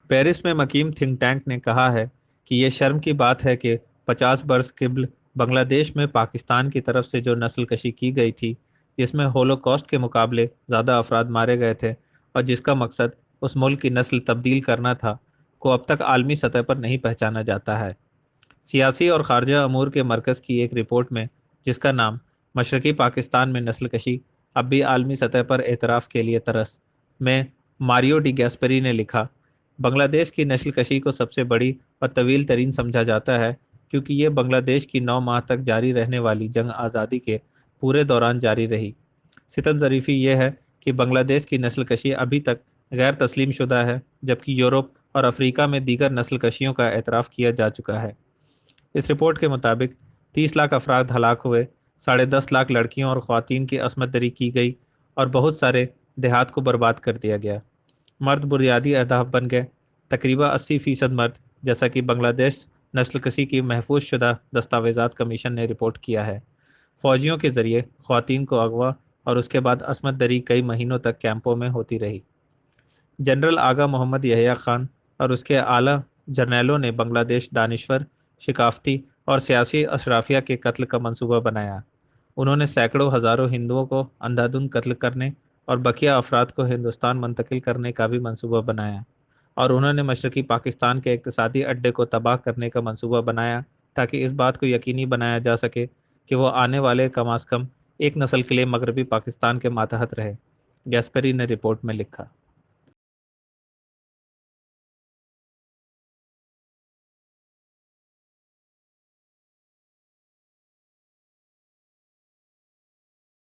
Paris میں مقیم think tank نے کہا ہے کہ یہ شرم کی بات ہے کہ 50 برس قبل بنگلہ دیش میں پاکستان کی طرف سے جو نسل کشی کی گئی تھی، جس میں ہولوکاسٹ کے مقابلے زیادہ افراد مارے گئے تھے اور جس کا مقصد اس ملک کی نسل تبدیل کرنا تھا، کو اب تک عالمی سطح پر نہیں پہچانا جاتا ہے۔ سیاسی اور خارجہ امور کے مرکز کی ایک رپورٹ میں، جس کا نام مشرقی پاکستان میں نسل کشی اب بھی عالمی سطح پر اعتراف کے لیے ترس، میں ماریو ڈی گیسپری نے لکھا، بنگلہ دیش کی نسل کشی کو سب سے بڑی اور طویل ترین سمجھا جاتا ہے کیونکہ یہ بنگلہ دیش کی 9 ماہ تک جاری رہنے والی جنگ آزادی کے پورے دوران جاری رہی۔ ستم ظریفی یہ ہے کہ بنگلہ دیش کی نسل کشی ابھی تک غیر تسلیم شدہ ہے، جبکہ یورپ اور افریقہ میں دیگر نسل کشیوں کا اعتراف کیا جا چکا ہے۔ اس رپورٹ کے مطابق 30 لاکھ افراد ہلاک ہوئے، 10.5 لاکھ لڑکیوں اور خواتین کی عصمت دری کی گئی اور بہت سارے دیہات کو برباد کر دیا گیا۔ مرد بنیادی اہداف بن گئے، تقریباً 80% مرد، جیسا کہ بنگلہ دیش نسل کشی کی محفوظ شدہ دستاویزات کمیشن نے رپورٹ کیا ہے۔ فوجیوں کے ذریعے خواتین کو اغوا اور اس کے بعد عصمت دری کئی مہینوں تک کیمپوں میں ہوتی رہی۔ جنرل آغا محمد یحییٰ خان اور اس کے اعلیٰ جرنیلوں نے بنگلہ دیش دانشور، ثقافتی اور سیاسی اشرافیہ کے قتل کا منصوبہ بنایا۔ انہوں نے سینکڑوں ہزاروں ہندوؤں کو اندھا دھند قتل کرنے اور بقیہ افراد کو ہندوستان منتقل کرنے کا بھی منصوبہ بنایا، اور انہوں نے مشرقی پاکستان کے اقتصادی اڈے کو تباہ کرنے کا منصوبہ بنایا تاکہ اس بات کو یقینی بنایا جا سکے کہ وہ آنے والے کم از کم ایک نسل کے لیے مغربی پاکستان کے ماتحت رہے، گیسپری نے رپورٹ میں لکھا۔